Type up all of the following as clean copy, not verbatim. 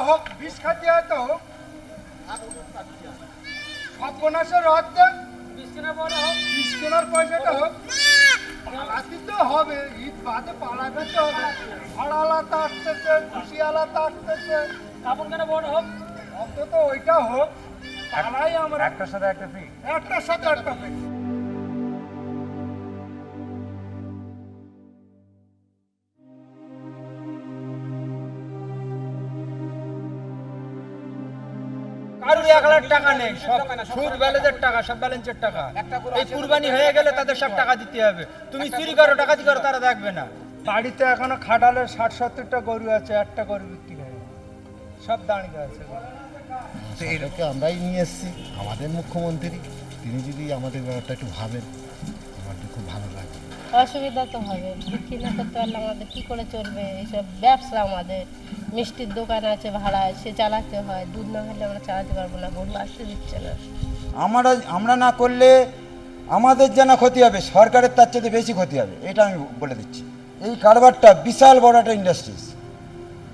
হোক, বিষ খাতে হয়তো হোক, সর্বনাশের অর্ধেক বিষ কেনার পয়সাটা হোক, পালাতে তো হবে, ঈদ বাদে পালাতে তো হবে। ভাড়ালাতা আসতেছে, খুশিয়ালাতা আসতেছে, কাপড় কেনা বড় হোক, অন্তত ওইটা হোক, পালাই আমরা একটার সাথে একটা ফ্রি, একটার সাথে একটা ফ্রি। কারোর 1 লাখ টাকা নেই, সব সুদ ব্যালেন্সের টাকা, সব ব্যালেন্সের টাকা। এই কুরবানি হয়ে গেলে তাদের সব টাকা দিতে হবে। তুমি চুরি করো, ডাকাতি করো, তারা দেখবে না। বাড়িতে এখনো খাটালে 60-70টা গরু আছে, একটা গরু বিক্রি হয়ে সব দাঁড়িয়ে আছে। এটাকে আমরাই নিয়ে এসেছি, আমাদের মুখ্যমন্ত্রী, তিনি যদি আমাদের ব্যাপারটা একটু ভাবেন আমার খুব ভালো লাগে। অসুবিধা তো হবে, বিক্রি না করতে পারলে আমাদের কী করে চলবে? এইসব ব্যবসা, আমাদের মিষ্টির দোকান আছে, ভাড়া সে চালাতে হয়, দুধ না হলে আমরা চালাতে পারবো না, গরু আসতে দিচ্ছে না। আমরা না করলে আমাদের যেন ক্ষতি হবে, সরকারের তার চেয়ে বেশি ক্ষতি হবে, এটা আমি বলে দিচ্ছি। এই কারবারটা বিশাল বড় একটা ইন্ডাস্ট্রিজ,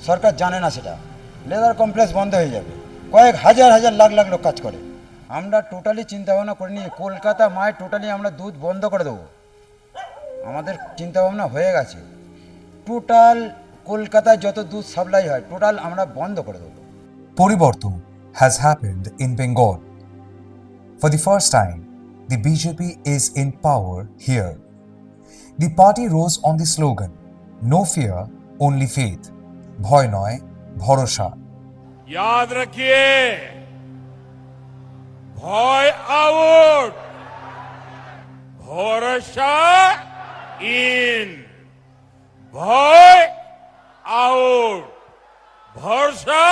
সরকার জানে না সেটা। লেদার কমপ্লেক্স বন্ধ হয়ে যাবে, কয়েক হাজার লাখ লাখ লোক কাজ করে। আমরা টোটালি চিন্তাভাবনা করিনি, কলকাতা মায় টোটালি আমরা দুধ বন্ধ করে দেবো, আমাদের চিন্তাভাবনা হয়ে গেছে। টোটাল কলকাতায় যত দুধ সাপ্লাই হয় টোটাল আমরা বন্ধ করে দেবো। Poriborton has happened in Bengal. For the first time, the BJP is in power here. The party rose on the slogan, "No fear, only faith." Bhoy noy, bhorosha. याद रखिए, भय आउट, भरोसा इन। भय आउट, भरोसा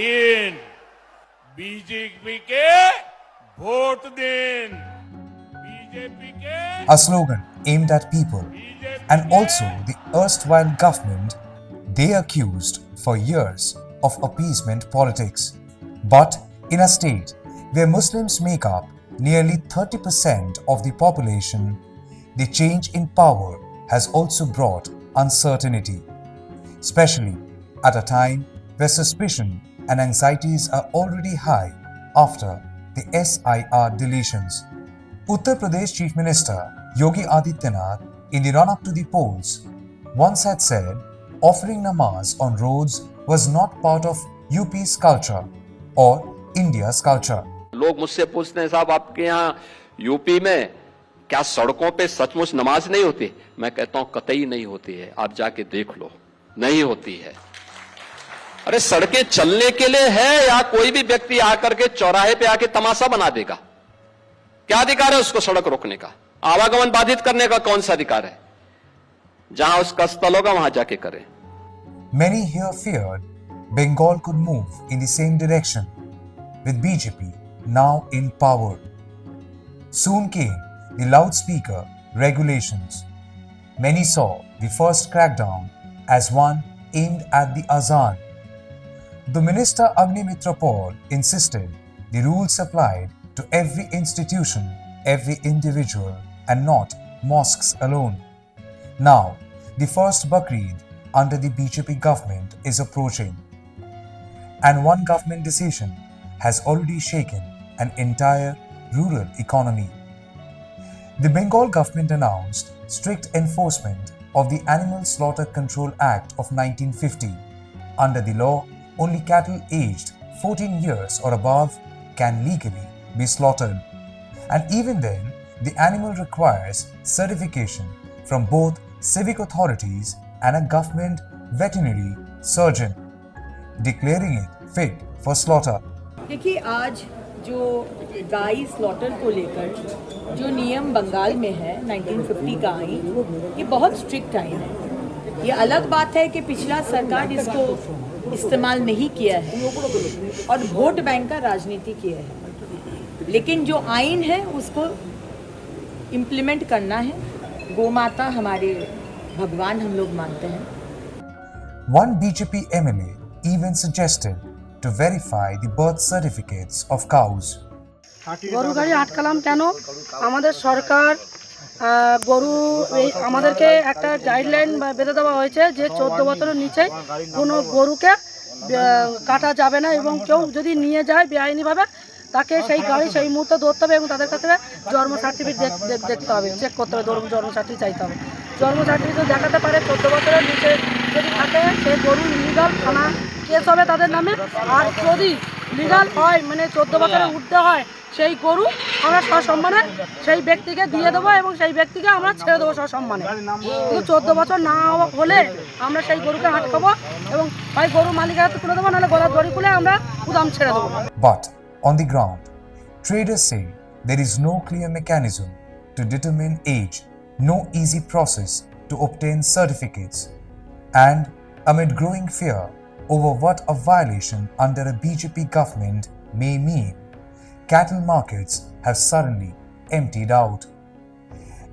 इन। बीजेपी के vote दिन, BJP के A slogan aimed at people and also the erstwhile government they accused for years of appeasement politics. But in a state where Muslims make up nearly 30% of the population, the change in power has also brought uncertainty, especially at a time where suspicion and anxieties are already high after the SIR deletions. Uttar Pradesh Chief Minister Yogi Adityanath, in the run-up to the polls, once had said offering namaz on roads was not part of UP's culture or India's culture. लोग मुझसे पूछते हैं, साहब आपके यहाँ UP में क्या सड़कों पे सचमुच नमाज नहीं होती? मैं कहता हूं कतई नहीं होती है, आप जाके देख लो, नहीं होती है। अरे सड़कें चलने के लिए है या कोई भी व्यक्ति आकर के चौराहे पे आके तमाशा बना देगा? क्या अधिकार है उसको सड़क रोकने का? आवागमन बाधित करने का कौन सा अधिकार है? जहां उसका स्थल होगा वहां जाके करें। Many here feared Bengal could move in the same direction, with BJP now in power. Soon came the loudspeaker regulations. Many saw the first crackdown as one aimed at the azan. The minister Agnimitra Paul insisted the rules applied to every institution, every individual, and not mosques alone. Now, the first Bakri Eid under the BJP government is approaching, and one government decision has already shaken an entire rural economy. The Bengal government announced strict enforcement of the Animal Slaughter Control Act of 1950. Under the law, only cattle aged 14 years or above can legally be slaughtered. And even then, the animal requires certification from both civic authorities and a government veterinary surgeon, declaring it fit for slaughter. देखिए, आज जो गाय slaughter को लेकर जो नियम बंगाल में है 1950 का आइन, ये बहुत स्ट्रिक्ट आइन है। ये अलग बात है कि पिछला सरकार इसको इस्तेमाल नहीं किया है और वोट बैंक का राजनीति किया है, लेकिन जो आइन है उसको इम्प्लीमेंट करना है। गौ माता हमारे भगवान हम लोग मानते हैं। One BJP MLA even suggested to verify the birth certificates of cows. গরু গাড়ি আটকালাম কেন? আমাদের সরকার গরু আমাদেরকে একটা গাইডলাইন বেঁধে দেওয়া হয়েছে যে 14 বছরের নিচে কোনো গরুকে কাটা যাবে না, এবং কেউ যদি নিয়ে যায় বেআইনিভাবে তাকে সেই গাড়ি সেই মুহূর্তে ধরতে হবে এবং তাদের কাছে জন্ম সার্টিফিকেট দেখতে হবে, চেক করতে হবে, জন্ম সার্টিফিকেট চাইতে হবে। জন্ম সার্টিফিকেট দেখাতে পারে 14 বছরের নিচে যদি থাকে সেই গরু ইলিগাল, থানা কেস হবে তাদের নামে। আর যদি লিগাল হয় মানে 14 বছরের উঠতে হয় সেই গরু আমরা সসম্মানে সেই ব্যক্তিকে দিয়ে দেবো এবং সেই ব্যক্তিকে আমরা ছেড়ে দেবো সসম্মানে। কিন্তু 14 বছর না হলে আমরা সেই গরুকে আটকাবো এবং হয় গরু মালিকের হাতে তুলে দেবো, নাহলে গলার দড়ি খুলে আমরা গুদাম ছেড়ে দেবো। But on the ground, traders say there is no clear mechanism to determine age, no easy process to obtain certificates, and amid growing fear over what a violation under a BJP government may mean, cattle markets have suddenly emptied out.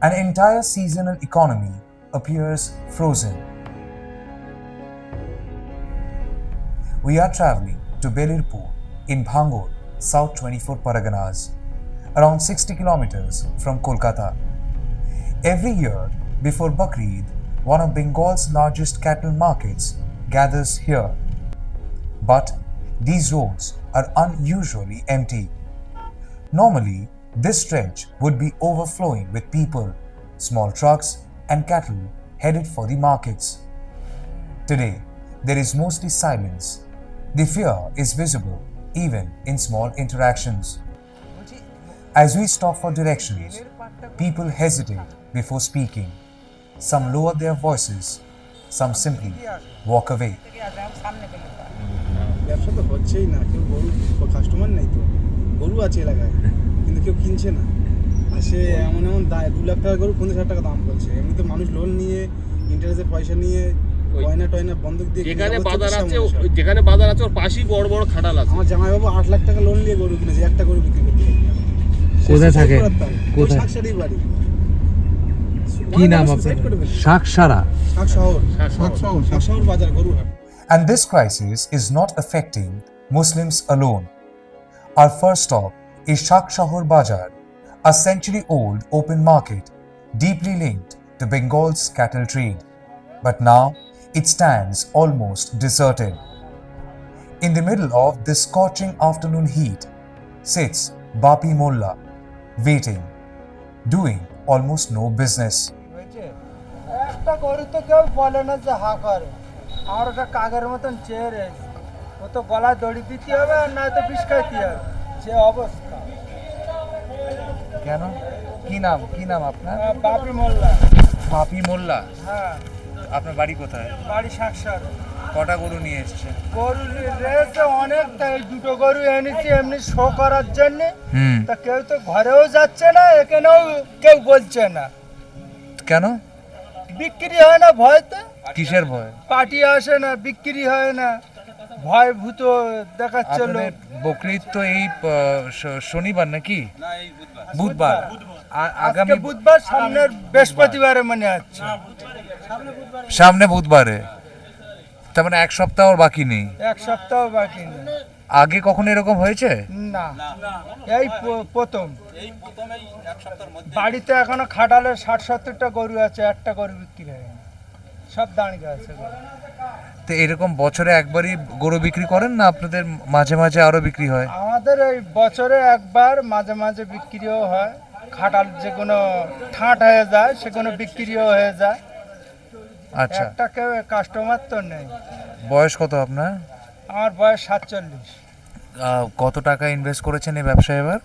An entire seasonal economy appears frozen. We are traveling to Belerpur in Bhangar, South 24 Parganas, around 60 kilometers from Kolkata. Every year before Bakri Eid, one of Bengal's largest cattle markets gathers here. But these roads are unusually empty. Normally, this stretch would be overflowing with people, small trucks, and cattle headed for the markets. Today, there is mostly silence. The fear is visible even in small interactions. As we stop for directions, people hesitate before speaking. Some lower their voices, some simply walk away. ব্যবসা তো হচ্ছেই না, কেউ গরু customer নেই, তো গরু আছে এলাকায় কিন্তু কেউ কিনছে না। আর সে এমন 2 লাখ টাকা গরু 50,000 টাকা দাম বলছে। এমনিতে মানুষ লোন নিয়ে ইন্টারেস্টের পয়সা নিয়ে গয়না টয়না বন্ধক দিয়ে যেখানে বাজার আছে ওর পাশেই বড় বড় খাটাল আছে। আমার জামাইবাবু 8 লাখ টাকা লোন নিয়ে গরু কিনেছে, একটা গরু বিক্রি করতে। কোথায় থাকে? কোথায়? শাকসারি বাড়ি। কি নাম আপনার? শাকসারা? শাকশহর বাজার গরুহাট। And this crisis is not affecting Muslims alone. Our first stop is Shakshahur Bazar, a century-old open market deeply linked to Bengal's cattle trade. But now it stands almost deserted. In the middle of this scorching afternoon heat sits Bapi Molla, waiting, doing almost no business. একটা গরু তো কেউ বলে না যে হা করে, আমার ওটা কাগের মতন চেয়ে রয়েছে, ও তো গলায় দড়ি দিতে হবে আর নয়তো বিষ খাইতে হবে, যে অবস্থা। কেন? কি নাম আপনার? বাপি মোল্লা। বাপি মোল্লা? হ্যাঁ। আপনার বাড়ি কোথায়? বাড়ি শাকসার। কটা গরু নিয়ে এসেছেন? গরু রয়েছে অনেক, তাই 2টো গরু এনেছি এমনি শো করার জন্য। তা কেউ তো ঘরেও যাচ্ছে না, এখানেও কেউ বলছে না। কেন? বিক্রি হয় না ভয়তে। কিসের ভয়? পার্টি আসে না, বিক্রি হয় না, ভয় ভূত দেখাচ্ছে লোক। বকরি ঈদ তো এই শনিবার নাকি? বুধবার। আগামী বুধবার, সামনের বৃহস্পতিবারে মনে হচ্ছে। সামনে বুধবারে, তার মানে 1 সপ্তাহ বাকি নেই। 1 সপ্তাহ বাকি নেই। আগে কখনো এরকম হয়েছে? না, এই প্রথম। বাড়িতে এখনো খাটালে 60-70টা গরু আছে, একটা গরু বিক্রি হয় না, সব দাঁড়িয়ে আছে। তো এরকম বছরে একবারই গরু বিক্রি করেন না আপনাদের মাঝে মাঝে আরো বিক্রি হয়? আমাদের এই বছরে একবার, মাঝে মাঝে বিক্রিও হয়। খাটাল যে কোনো ঠাঁট হয়ে যায় সেগুলো বিক্রিও হয়ে যায়। আচ্ছা, একটা কেউ কাস্টমার তো নেই। বয়স কত আপনার? আমার বয়স 47। কত টাকা ইনভেস্ট করেছেন এই ব্যবসায় এবার?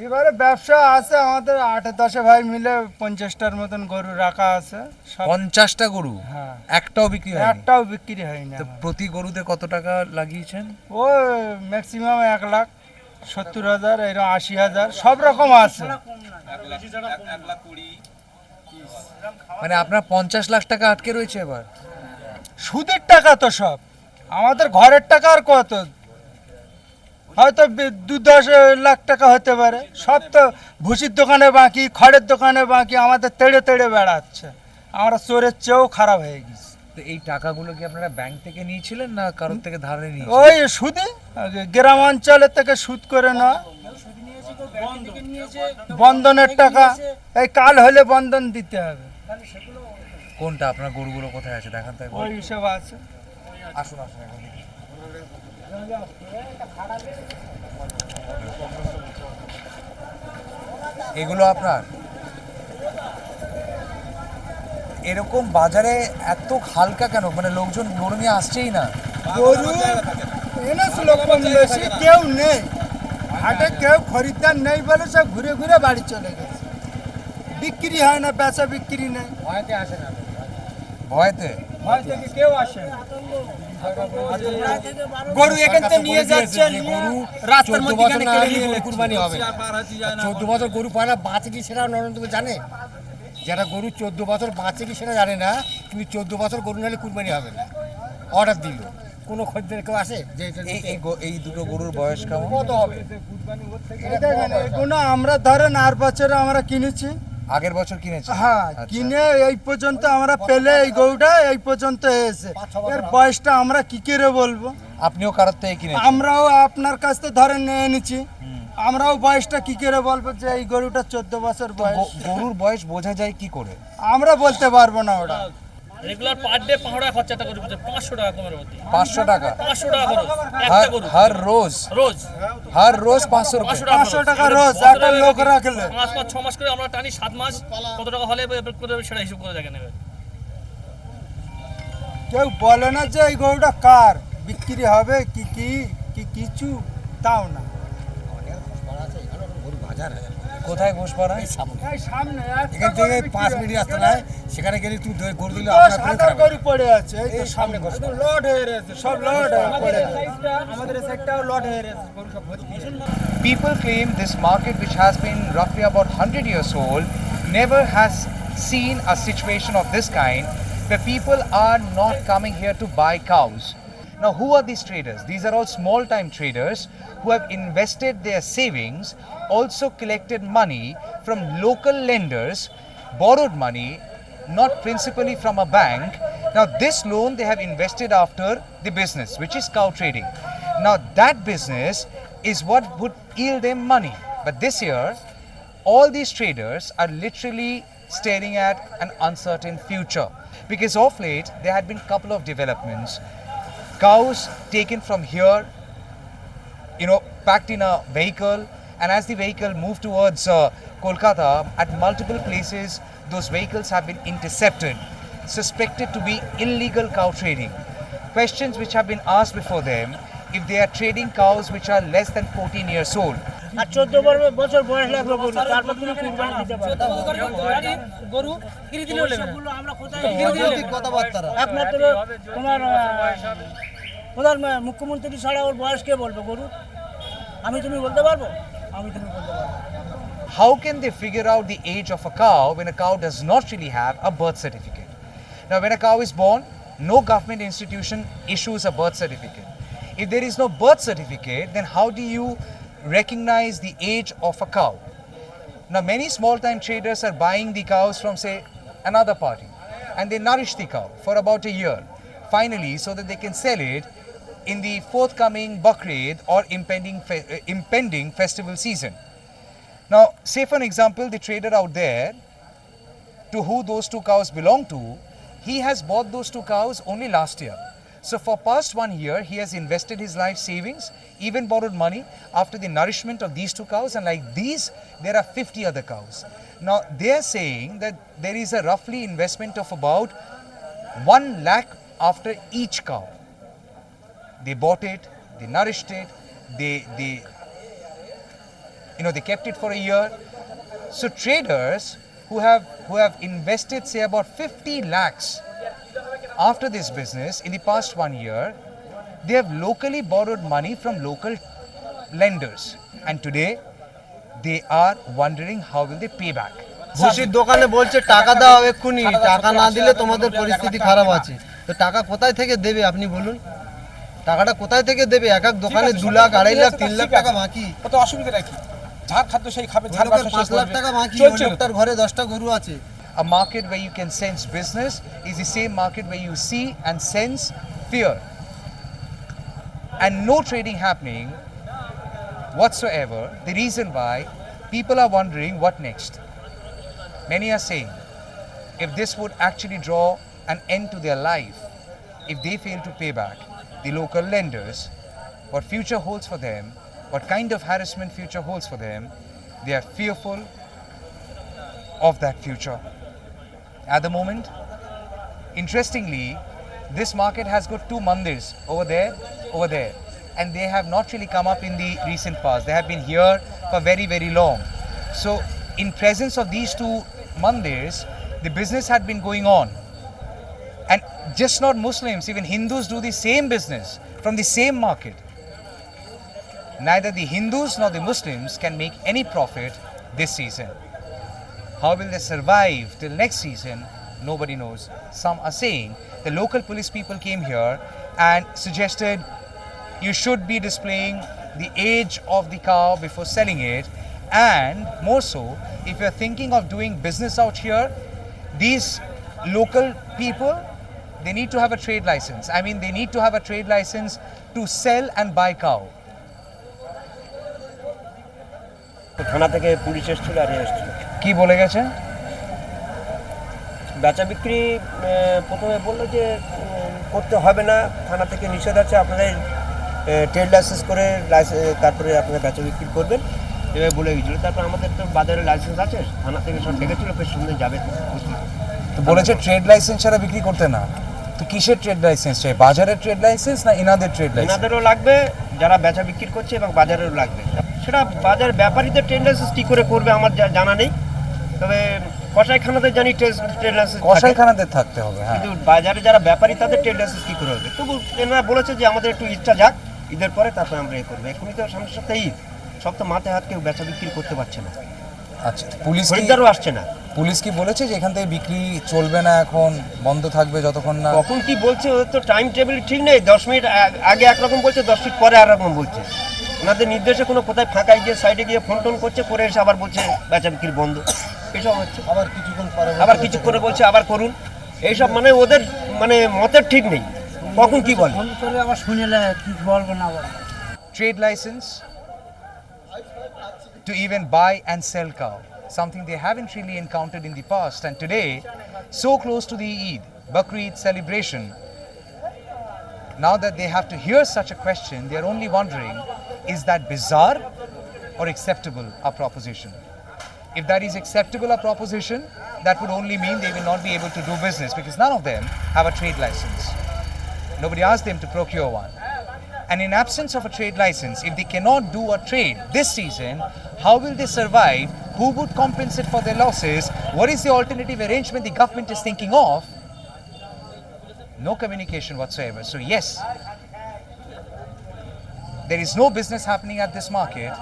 এবারে ব্যবসা আছে আমাদের 8-10 ভাই মিলে 50টার মতন গরু রাখা আছে। 50টা গরু? হ্যাঁ। একটাও বিক্রি হয়নি? একটাও বিক্রি হয়নি। তো প্রতি গরুতে কত টাকা লাগিয়েছেন? ও ম্যাক্সিমাম 1,70,000, এরকম 80,000, সব রকম আছে। মানে আপনার 50 লাখ টাকা আটকে রয়েছে এবার? সুদের টাকা তো সব, আমাদের ঘরের টাকা আর কত, হয়তো 2-10 লাখ টাকা হতে পারে। সব তো ভুসির দোকানে বাকি, খড়ের দোকানে বাকি, আমাদের তেড়ে তেড়ে বেড়াচ্ছে। আমরা চোরের চেয়েও খারাপ হয়ে গেছি। তো এই টাকাগুলো কি আপনারা ব্যাংক থেকে নিয়েছিলেন না কারোর থেকে ধারে নিয়েছিলেন? ওই সুদে, গ্রাম অঞ্চলের থেকে সুদ করে না, বন্ধনের টাকা। এই কাল হলে বন্ধন দিতে হবে। কোনটা? আপনার গরুগুলো কোথায় আছে দেখান তো। ওই হিসাব আছে। আসুন আসুন এখন দেখি। এগুলো আপনার এরকম বাজারে এত হালকা কেন, মানে লোকজন গরু নিয়ে আসছেই না? গরু এনেছিল কম বেশি, কেউ নেই হাটে, কেউ খরিদ্দার নেই বলে সব ঘুরে ঘুরে বাড়ি চলে গেছে। বিক্রি হয় না, বেচা বিক্রি নেই। ভয়তে আসে না? ভয়তে ভয় থেকে কেউ আসে না। গরু এখান থেকে নিয়ে যাচ্ছে, গরু রাস্তার মধ্যে কেটে নিয়ে কুরবানি হবে। 14 বছর গরু পায় না, বাঁচে কি সেটা নরেন্দ্র জানে? যারা গরু 14 বছর বাঁচে কি সেটা জানে না, তুমি 14 বছর গরু নাহলে কুরবানি হবে না। অর্ডার দিল, কোনো খরিদ্দার কেউ আসে যে এই দুটো গরুর বয়স কেমন? কত হবে? এগুলো আমরা ধরেন আর বছরে আমরা কিনেছি, আগের বছর কিনেছে? হ্যাঁ কিনে এই পর্যন্ত আমরা পেলে এই গরুটা এই পর্যন্ত এসে, এর বয়সটা আমরা কি করে বলবো? আপনিও কারোর থেকে কিনেছেন? আমরাও আপনার কাছ থেকে ধরে নিয়ে এনেছি, আমরাও বয়সটা কি করে বলবো যে এই গরুটা 14 বছর বয়স? গরুর বয়স বোঝা যায় কি করে? আমরা বলতে পারবো না ওটা। রেগুলার পার ডে 500 টাকা খরচাটা করে 500 টাকা কমের মধ্যে। 500 টাকা? 500 টাকা খরচ একটা গরু হর রোজ? রোজ হর রোজ 500 টাকা? 500 টাকা রোজ একটা লোক রাখলে 5 মাস 6 মাস করে আমরা টানি, 7 মাস কত টাকা হলে করে সেটা হিসাব করে দেখে নেবে। কেউ বলে না যে এই গরুটা কার, বিক্রি হবে কি কি কি কিছু তাও না। গরু বাজার কোথায় ঘোষপাড়া? এই সামনে এখান থেকে 5 মিনিট রাস্তা নাই, সেখানে গেলে তুই গরু দিলে 10,000 গরু পড়ে আছে, এই তো সামনে লোড হয়ে রয়েছে, সব লোড হয়ে পড়ে আছে। আমাদের সাইডটাও লোড হয়ে রয়েছে, গরু সব ভর্তি। People claim this market, which has been roughly about 100 years old, never has seen a situation of this kind where people are not coming here to buy cows. Now, who are these traders? These are all small-time traders who have invested their savings, also collected money from local lenders, borrowed money, not principally from a bank. Now, this loan they have invested after the business, which is cow trading. Now, that business is what would yield them money. But this year, all these traders are literally staring at an uncertain future, because of late there had been a couple of developments. Cows taken from here, packed in a vehicle, and as the vehicle moved towards Kolkata, at multiple places those vehicles have been intercepted, suspected to be illegal cow trading. Questions which have been asked before them if they are trading cows which are less than 14 years old. আর 14 বছর বয়স লাগবে গরু, তারপর তুমি কুরবানি দিতে পারবে। গরু কিনে দিলেও নেবে না। আমরা কোথায় কথাবার্তা একমাত্র তোমার প্রধান মুখ্যমন্ত্রী ছাড়া ওর বয়স কে বলবে গরু? তুমি বলতে পারবো? তুমি বলতে পারবো। How can they figure out the age of a cow when a cow does not really have a birth certificate? Now, when a cow is born, no government institution issues a birth certificate. If there is no birth certificate, then how do you recognize the age of a cow? Now, many small-time traders are buying the cows from, say, another party, and they nourish the cow for about a year, finally, so that they can sell it in the forthcoming Bakri Eid or impending festival season. Now, say for an example, the trader out there, to who those two cows belong to, he has bought those two cows only last year. So for past 1 year, he has invested his life savings, even borrowed money after the nourishment of these two cows, and like these, there are 50 other cows. Now, they are saying that there is a roughly investment of about 1 lakh after each cow. They bought it, they nourished it, they kept it for a year. So traders who have invested, say, about 50 lakhs after this business in the past 1 year, they have locally borrowed money from local lenders, and today they are wondering how will they pay back. ভুসির দোকানে বলছে টাকা দাও এক্ষুনি, টাকা না দিলে তোমাদের পরিস্থিতি খারাপ আছে। তো টাকা কোথায় থেকে দেবে আপনি বলুন? টাকাটা কোথায় থেকে দেবে? এক এক দোকানে 2 লাখ, 2.5 লাখ, 3 লাখ টাকা বাকি। কত অসুবিধা নাকি? ঝাড় খাদ্য সেই খাবে, ঝাড় 5 লাখ টাকা বাকি, লোকটার ঘরে 10টা গরু আছে। A market where you can sense business is the same market where you see and sense fear, and no trading happening whatsoever. The reason why people are wondering what next. Many are saying if this would actually draw an end to their life, if they fail to pay back, the local lenders, what future holds for them, what kind of harassment future holds for them, they are fearful of that future. At the moment, interestingly, this market has got two mandirs over there, and they have not really come up in the recent past. They have been here for very, very long. So, in presence of these two mandirs, the business had been going on. And just not Muslims, even Hindus do the same business from the same market. Neither the Hindus nor the Muslims can make any profit this season. How will they survive till next season? Nobody knows. Some are saying the local police people came here and suggested you should be displaying the age of the cow before selling it, and more so, if you're thinking of doing business out here, these local people, they need to have a trade license. I mean, they need to have a trade license to sell and buy cow. থানা থেকে police এসেছিল আর এসেছিল কি বলে গেছে? বেচা বিক্রি প্রথমে বললো যে করতে হবে না, থানা থেকে নিষেধ আছে, আপনাদের ট্রেড লাইসেন্স করে তারপরে আপনারা বেচা বিক্রি করবেন এভাবে বলে গেছিলো। তারপর আমাদের তো বাজারে লাইসেন্স আছে, থানা থেকে সব দেখেছিল, বেশ সুন্দর যাবে। তো বলেছে ট্রেড লাইসেন্স ছাড়া বিক্রি করতে না। তো কিসের ট্রেড লাইসেন্স চাই? বাজারের ট্রেড লাইসেন্স না ইনাদের ট্রেড লাইসেন্স? ইনাদেরও লাগবে, যারা বেচা বিক্রি করছে, এবং বাজারেরও লাগবে। সেটা বাজার ব্যাপারীদের ট্রেড লাইসেন্স কী করে করবে আমার জানা নেই, তবে কসাইখানাদের জানি ট্রেড লাইসেন্স, কসাইখানাদের থাকতে হবে, হ্যাঁ। কিন্তু বাজারে যারা ব্যাপারী তাদের ট্রেড লাইসেন্স কী করে হবে? তবু এনারা বলেছে যে আমাদের একটু ইচ্ছা যাক, ঈদের পরে তারপরে আমরা করবো। এখনই তো সামনের সপ্তাহে ঈদ, সব তো মাথায় হাত কেউ বেচা বিক্রি করতে পারছে না। আচ্ছা, পুলিশ খরিদ্দারও আসছে না। পুলিশ কি বলেছে যে এখান থেকে বিক্রি চলবে না, এখন বন্ধ থাকবে যতক্ষণ না? কখন কি বলছে ওদের তো টাইম টেবিল ঠিক নেই। 10 মিনিট আগে একরকম বলছে, 10 মিনিট পরে আর রকম বলছে। ওনাদের নির্দেশে কোনো কোথায় ফাঁকায় গিয়ে সাইডে গিয়ে ফোন টোন করছে, করে এসে আবার বলছে বেচা বিক্রি বন্ধ। এসব হচ্ছে। আবার কিছু করে বলছে আবার করুন। এইসব মানে ওদের মানে মতের ঠিক নেই, কখন কি বলে। আবার শুনেলে কি বলবো না বলবো। Trade license to even buy and sell cow, something they haven't really encountered in the past. And today, so close to the Eid, Bakri Eid celebration, now that they have to hear such a question, they are only wondering, is that bizarre or acceptable a proposition? If that is acceptable a proposition, that would only mean they will not be able to do business, because none of them have a trade license. Nobody asked them to procure one. And in absence of a trade license, if they cannot do a trade this season, how will they survive? Who would compensate for their losses? What is the alternative arrangement the government is thinking of? No communication whatsoever. So yes, there is no business happening at this market,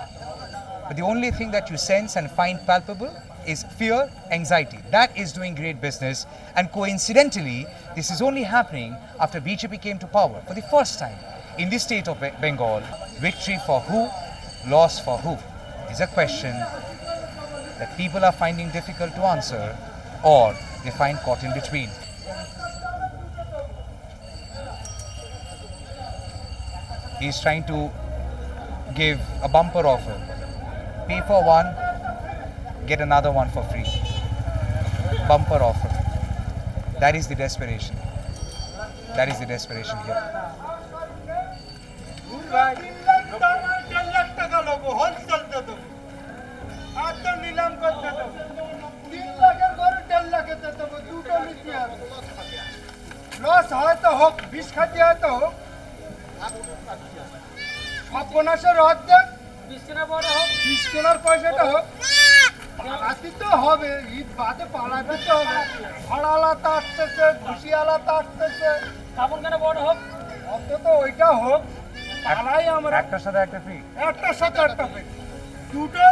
but the only thing that you sense and find palpable is fear, anxiety. That is doing great business, and coincidentally, this is only happening after BJP came to power for the first time in the state of Bengal. Victory for who? Loss for who? Is a question that people are finding difficult to answer, or they find caught in between. He's trying to give a bumper offer. Pay for one, get another one for free. Bumper offer. That is the desperation. That is the desperation here. 3 lakh টাকা লোক wholesale দেবো, আর তো নিলাম করতে দেবো। 3 লাখের গরু 1.5 লাখে দেবো, দুটো নিতে হবে। লস হয়তো হোক, 20 খাতি হয়তো হোক, সর্বনাশের অর্ধেক 20 কেনা পরে হোক, 20 কেনার পয়সাটা হোক। পালাতে তো হবে, ঈদ বাদে পালাতে তো হবে। ভাড়ালা তো আসতেছে, ঘুষিয়ালা তো আসতেছে, কাপড় কেনা বড় হোক, অন্তত ওইটা হোক। পালাই আমরা একটার সাথে একটা ফ্রি, একটার সাথে একটা ফ্রি। দুটো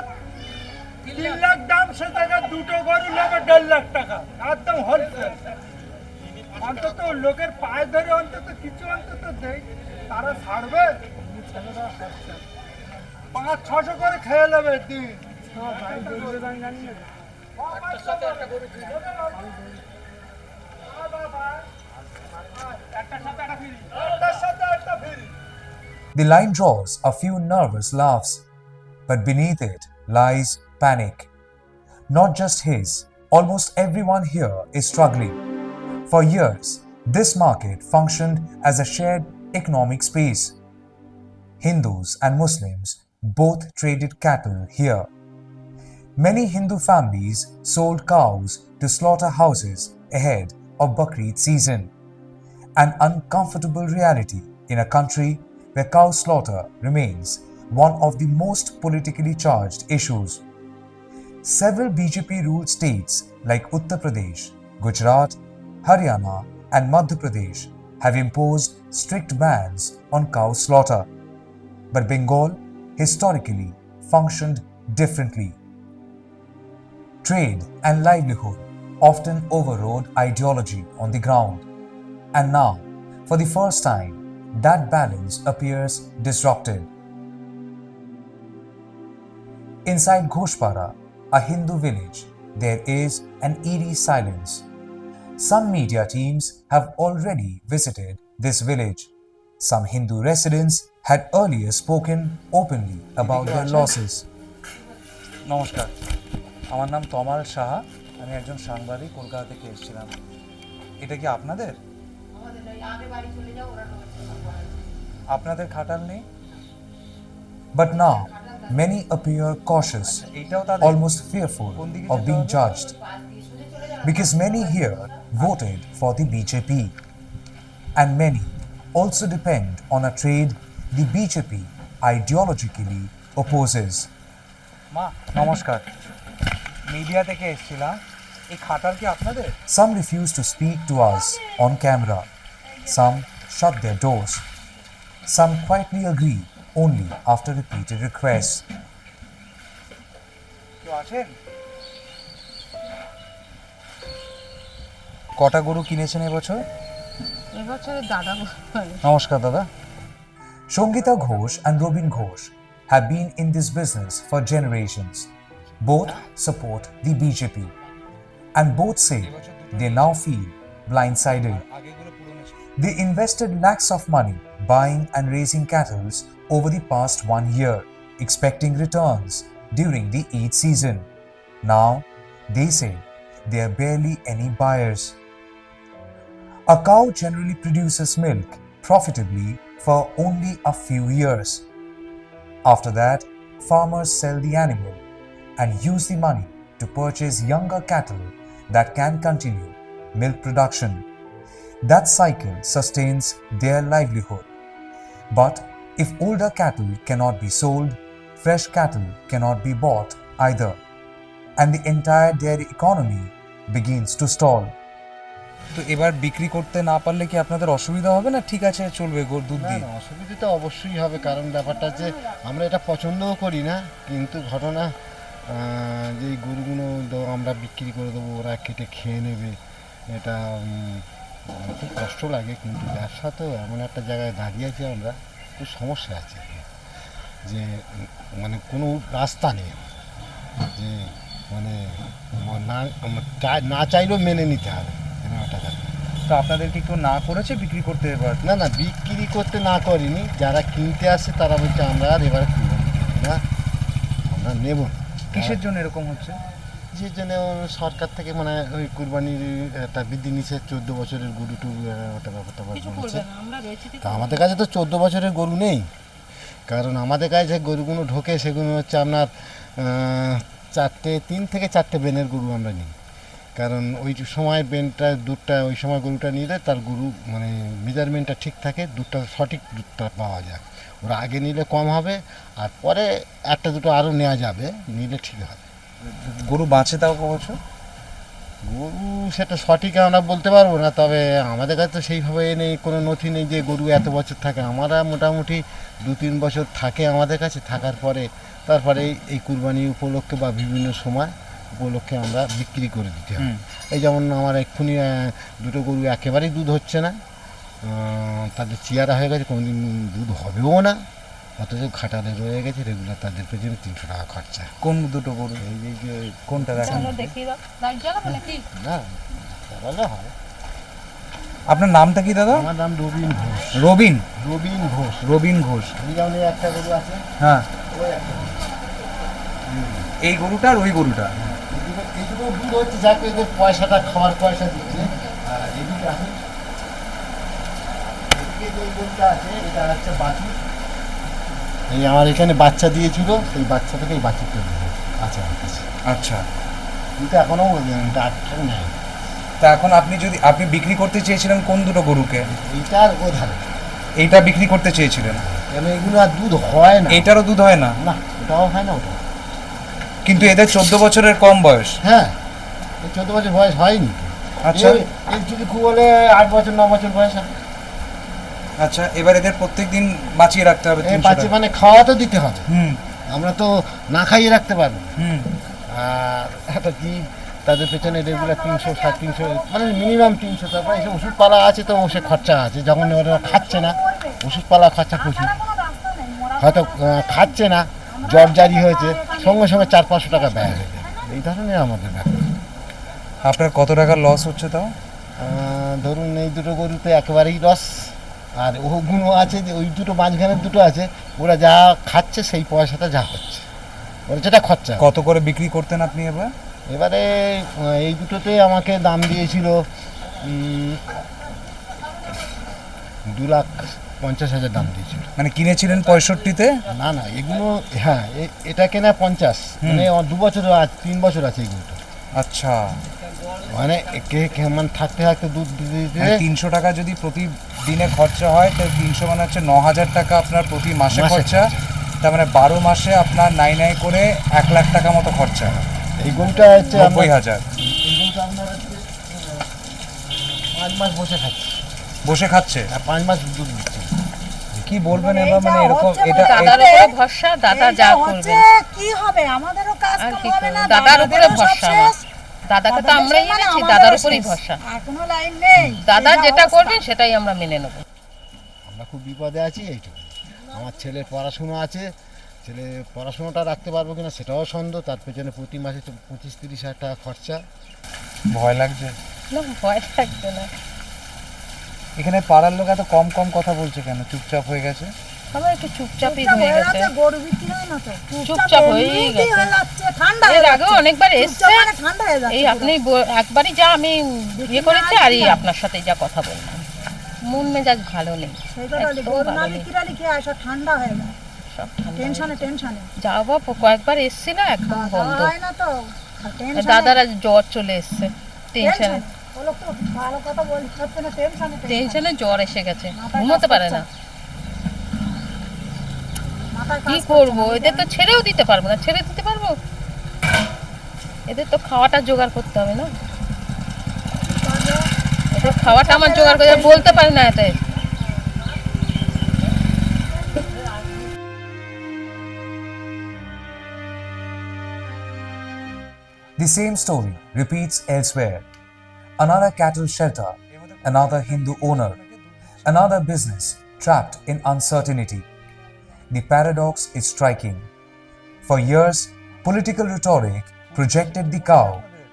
3 লাখ দাম, সে জায়গায় দুটো গরু নেবে 1.5 লাখ টাকা, একদম হোলসেল। অন্তত লোকের পায়ে ধরে অন্তত কিছু অন্তত দেয়, তারা ছাড়বে। 500-600 করে খেয়ে নেবে দিন। The line draws a few nervous laughs, but beneath it lies panic. Not just his, almost everyone here is struggling. For years, this market functioned as a shared economic space. Hindus and Muslims both traded cattle here. Many Hindu families sold cows to slaughterhouses ahead of Bakri Eid season, an uncomfortable reality in a country where cow slaughter remains one of the most politically charged issues. Several BJP-ruled states like Uttar Pradesh, Gujarat, Haryana and Madhya Pradesh have imposed strict bans on cow slaughter. But Bengal historically functioned differently. Trade and livelihood often overrode ideology on the ground. And now, for the first time, that balance appears disrupted. Inside Ghoshpara, a Hindu village, there is an eerie silence. Some media teams have already visited this village. Some Hindu residents had earlier spoken openly about their losses. নমস্কার, আমার নাম তমাল সাহা, আমি একজন সাংবাদিক, কলকাতা থেকে এসেছিলাম। এটা কি আপনাদের? আপনাদের খাটাল নেই? But now, many appear cautious, almost fearful of being judged, because many here voted for the BJP, and many also depend on a trade the BJP ideologically opposes. মা নমস্কার, মিডিয়া থেকে এসেছিলাম। এই খাটাল কি আপনাদের? Some refuse to speak to us on camera. Some shut their doors. Some quietly agree only after repeated requests. কেউ আছেন? কটা গরু কিনেছেন এবছর? এবছরে দাদা নমস্কার দাদা। Shongita Ghosh and Robin Ghosh have been in this business for generations. Both support the BJP, and both say they now feel blindsided. They invested lakhs of money buying and raising cattle over the past 1 year, expecting returns during the Eid season. Now, they say there are barely any buyers. A cow generally produces milk profitably for only a few years. After that, farmers sell the animal and use the money to purchase younger cattle that can continue milk production. That cycle sustains their livelihood. But if older cattle cannot be sold, fresh cattle cannot be bought either, and the entire dairy economy begins to stall. তো এবার বিক্রি করতে না পারলে কি আপনাদের অসুবিধা হবে না? ঠিক আছে, চলবে দুধ দিয়ে? অসুবিধা তো অবশ্যই হবে, কারণ ব্যাপারটা যে আমরা এটা পছন্দও করি না, কিন্তু ঘটনা যে গরুগুলো আমরা বিক্রি করে দেবো, ওরা কেটে খেয়ে নেবে, এটা খুব কষ্ট লাগে। কিন্তু ব্যবসা তো এমন একটা জায়গায় দাঁড়িয়েছি আমরা, খুব সমস্যা আছে যে মানে কোনো রাস্তা নেই, যে মানে না চাইলেও মেনে নিতে হবে। তো আপনাদেরকে কেউ না করেছে বিক্রি করতে? এবার না না, বিক্রি করতে না করিনি, যারা কিনতে আসে তারা বলছে আমরা আর এবার না, আমরা নেব না। কিসের জন্য এরকম হচ্ছে? যে জন্য সরকার থেকে মানে ওই কুরবানির একটা বিধি নিষেধ, 14 বছরের গরু টুরু ওটা ব্যাপারটা বলছে। তা আমাদের কাছে তো 14 বছরের গরু নেই, কারণ আমাদের কাছে যে গরুগুলো ঢোকে সেগুলো হচ্ছে আপনার 3 থেকে 4টে বেনের গরু আমরা নিই, কারণ ওই সময় বেনটা দুধটা ওই সময় গরুটা নিলে তার গরু মানে মেজারমেন্টটা ঠিক থাকে, দুধটা সঠিক দুধটা পাওয়া যায়। ওরা আগে নিলে কম হবে, আর পরে একটা দুটো আরও নেওয়া যাবে, নিলে ঠিক হবে। গরু বাঁচে তাও বছর? গরু সেটা সঠিক আমরা বলতে পারবো না, তবে আমাদের কাছে তো সেইভাবে নেই, কোনো নথি নেই যে গরু এত বছর থাকে। আমরা মোটামুটি 2-3 বছর থাকে আমাদের কাছে, থাকার পরে তারপরে এই কুরবানি উপলক্ষে বা বিভিন্ন সময় উপলক্ষে আমরা বিক্রি করে দিতে হয়। এই যেমন আমার এক্ষুনি 2টো গরু একেবারেই দুধ হচ্ছে না, তাদের চেয়ারা হয়ে গেছে, কোনোদিন দুধ হবেও না, অথচ খাটালে রয়ে গেছে রেগুলার, তাদের পেছনে 300 টাকা খরচা। কোন 2টো গরু? এই যে কোনটা দেখেন না, বলা হয়। আপনার নামটা কি দাদা? আমার নাম রবিন ঘোষ। রবিন? রবিন ঘোষ। রবিন ঘোষ। যেমন একটা গরু আছে, হ্যাঁ, এই গরুটা আর ওই গরুটা, এই দুটো দুধ হচ্ছে, যাকে এদের পয়সাটা খাওয়ার পয়সা দিচ্ছে। আর এদিকে আছে, এদিকে যে গরুটা আছে এটা হচ্ছে বাছুর। এই আমার এখানে বাচ্চা দিয়েছিল, সেই বাচ্চা থেকে এই বাছুরটা আছে আমার কাছে। আচ্ছা, কিন্তু এখনো ডাক্তার নেই। তা এখন আপনি বিক্রি করতে চেয়েছিলেন কোন দুটো গরুকে? এইটা আর ও ধারে এইটা বিক্রি করতে চেয়েছিলেন, কেন এগুলো আর দুধ হয় না। এইটারও দুধ হয় না? না, ওটাও হয় না, ওটাও। কিন্তু এদের 14 বছরের কম বয়স। হ্যাঁ, এই 14 বছর বয়স হয়নি। আচ্ছা, এই যদি খুব হলে 8 বছর 9 বছর বয়স হবে। আচ্ছা, এবার এদের প্রত্যেকদিন বাঁচিয়ে রাখতে হবে 300 বাচ্চা টাকা। মানে খাওয়া তো দিতে হবে। হুম আমরা তো না খাইয়ে রাখতে পারবো। হুম। আর একটা কি তাদের পেছনে রেগুলার 300 350 মানে মিনিমাম 300। তারপরে এসব ওষুধপালা আছে, তো সে খরচা আছে। যখন ওরা খাচ্ছে না, ওষুধপালা খরচা প্রচুর। হয়তো খাচ্ছে না, জ্বর জারি হয়েছে, সঙ্গে সঙ্গে 400-500 টাকা ব্যয় হয়ে যায়। এই ধরনের আমাদের ব্যাপার। আপনার কত টাকা লস হচ্ছে তাও? ধরুন এই দুটো গরুতে একেবারেই লস। আর ওগুলো আছে যে ওই দুটো মাঝখানের দুটো আছে, ওরা যা খাচ্ছে সেই পয়সাটা যা হচ্ছে, ওরা যেটা খরচা। কত করে বিক্রি করতেন আপনি এবারে এই দুটোতে আমাকে দাম দিয়েছিল 2,50,000 দাম দিয়েছিল। মানে কিনেছিলেন 65-তে? না না, এগুলো হ্যাঁ এটা কেনা 50, মানে 2 বছর 3 বছর আছে এগুলো। আচ্ছা, মানে মানে থাকতে থাকতে দুধ দিতে 300 টাকা যদি প্রতিদিনে খরচা হয়, তো 300 মানে হচ্ছে 9,000 টাকা আপনার প্রতি মাসে খরচা। তার মানে 12 মাসে আপনার 9 করে 1 লাখ টাকা মতো খরচা। এই গরুটা হচ্ছে 90,000। এই গরুটা আপনার হচ্ছে 5 মাস বসে খাচ্ছে। 5 মাস দুধ দিচ্ছে। কি বলবেন এবার, মানে এরকম এটা দাদার উপরে ভরসা, দাদা যা করবে কি হবে, আমাদেরও কাজ আর কি হবে না। দাদার উপরে ভরসা আমার। দাদাকে তো আমরাই এনেছি, দাদার উপরেই ভরসা। আর কোনো লাইন নেই, দাদা যেটা করবে সেটাই আমরা মেনে নেব। আমরা খুব বিপদে আছি এইটুকু। আমার ছেলের পড়াশুনো আছে, ছেলে পড়াশোনাটা রাখতে পারবো কিনা সেটাও সন্দেহ। তার পেছনে প্রতি মাসে তো 25-30 হাজার টাকা খরচা। ভয় লাগছে? না, ভয় লাগছে না। এখানে পাড়ার লোক এত কম কম কথা বলছে কেন? চুপচাপ হয়ে গেছে? সবাই একটু চুপচাপই হয়ে গেছে। গরু বিক্রি হয় না তো, চুপচাপ হয়েই গেছে। ঠান্ডা এর আগেও অনেকবার এসছে, ঠান্ডা হয়ে যাচ্ছে। এই আপনি একবারই যা আমি ইয়ে করেছি, আর এই আপনার সাথে যা কথা বললাম, মন মেজাজ ভালো নেই। গরু না বিক্রি খেয়ে আসা ঠান্ডা হয়ে যায়, সব টেনশনে যাও বাবু, কয়েকবার এসছিল, একদম বন্ধ। হয় না তো, দাদারা জ্বর চলে এসছে, টেনশনে ভালো কথা বলতে না, টেনশনে জ্বর এসে গেছে, ঘুমোতে পারে না। কি করবো, এদের তো ছেড়েও দিতে পারবো না। ছেড়ে দিতে পারবো? এদের তো খাওয়াটা জোগাড় করতে হবে না, এদের খাওয়াটা আমার জোগাড় করে বলতে পারি না এতে। The same story repeats elsewhere. Another cattle shelter, another Hindu owner, another business trapped in uncertainty. The paradox is striking. For years, political rhetoric projected the cow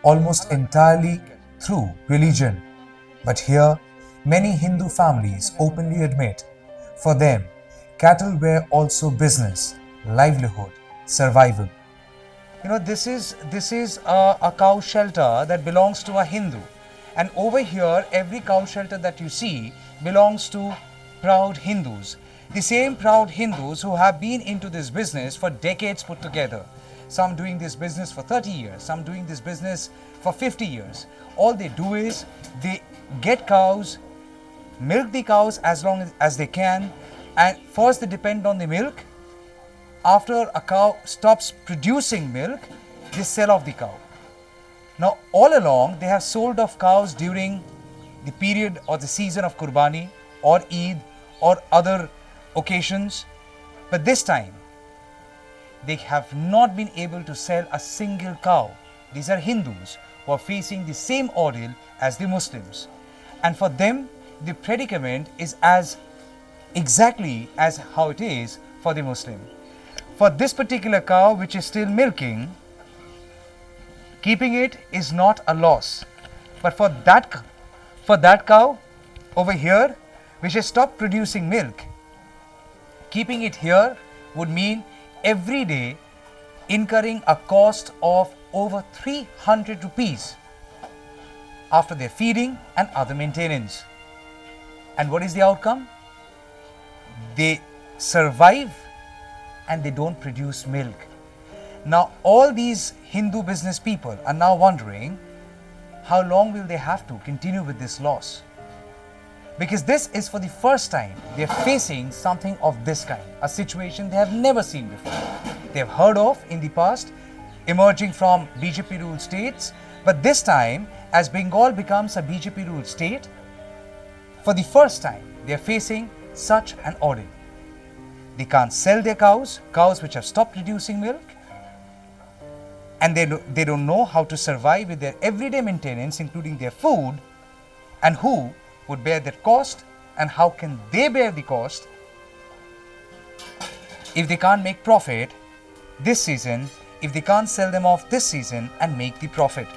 almost entirely through religion. But here, many Hindu families openly admit, for them, cattle were also business, livelihood, survival. You know, this is a cow shelter that belongs to a Hindu, and over here every cow shelter that you see belongs to proud Hindus, the same proud Hindus who have been into this business for decades put together. Some doing this business for 30 years, some doing this business for 50 years. All they do is they get cows, milk the cows as long as they can, and first they depend on the milk. After a cow stops producing milk, they sell off the cow. Now, all along, they have sold off cows during the period or the season of Qurbani or Eid or other occasions. But this time, they have not been able to sell a single cow. These are Hindus who are facing the same ordeal as the Muslims. And for them, the predicament is exactly as how it is for the Muslim. For this particular cow which is still milking, keeping it is not a loss. But for that cow over here which has stopped producing milk, keeping it here would mean every day incurring a cost of over 300 rupees after their feeding and other maintenance. And what is the outcome? they survive and they don't produce milk. Now all these Hindu business people are now wondering how long will they have to continue with this loss, because this is for the first time they are facing something of this kind, a situation they have never seen before. They have heard of in the past emerging from BJP ruled states, but this time as Bengal becomes a BJP ruled state, for the first time they are facing such an ordeal. They can't sell their cows which have stopped producing milk, and they don't know how to survive with their everyday maintenance, including their food, and who would bear that cost, and how can they bear the cost if they can't make profit this season, if they can't sell them off this season and make the profit.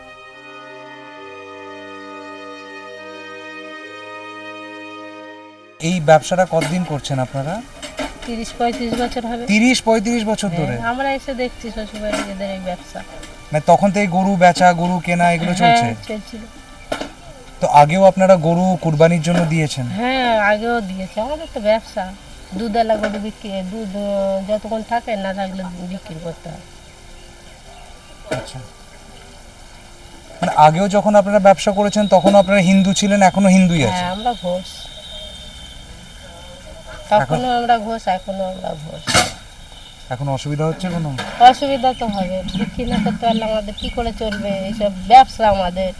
এই ব্যবসাটা কতদিন করছেন আপনারা? 30-35 বছর হবে। 30-35 বছর ধরে আমরা এসে দেখছি শ্বশুরবাড়ি এদের এই ব্যবসা। মানে তখন থেকে গরু বেচা, গরু কেনা এগুলো চলছে? চলছিল। তো আগেও আপনারা গরু কুরবানির জন্য দিয়েছেন? হ্যাঁ, আগেও দিয়েছে। আমাদের তো ব্যবসা, দুধওয়ালা গরু বিক্রি, দুধ যতক্ষণ থাকে না থাকলে বিক্রি করতে হয়। আচ্ছা, মানে আগেও যখন আপনারা ব্যবসা করেছেন তখন আপনারা হিন্দু ছিলেন, এখনো হিন্দুই আছেন? হ্যাঁ, আমরা ঘোষ, তখনও আমরা ঘোষ, এখনো আমরা ঘোষ। এখন অসুবিধা হচ্ছে কোনো? অসুবিধা তো হবে, বিক্রি না করতে পারলে আমাদের কী করে চলবে? এইসব ব্যবসা আমাদের,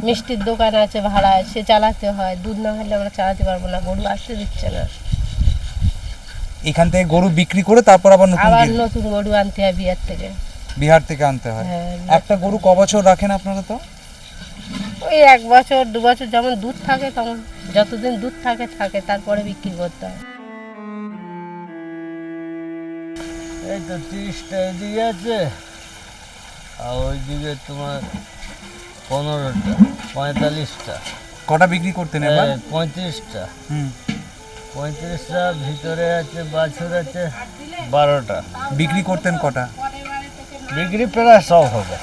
মিষ্টির দোকান আছে ভাড়া, সে চালাতে হয়, দুধ না হলে আমরা চালাতে পারবো না, গরু আসতে দিচ্ছে না। এখান থেকে গরু বিক্রি করে তারপর আবার নতুন গরু আনতে হয় বিহার থেকে আনতে হয়। একটা গরু ক বছর রাখেন আপনারা? তো ওই 1 বছর 2 বছর যেমন দুধ থাকে, তখন যতদিন দুধ থাকে তারপরে বিক্রি করতে হয়। এই তো 30টা এদিকে আছে, আর ওইদিকে তোমার 15টা, 45টা। কটা বিক্রি করতেন এবার? 35টা। 35টা ভিতরে আছে, বাছুর আছে 12টা। বিক্রি করতেন কটা? বিক্রি প্রায় সব হবে।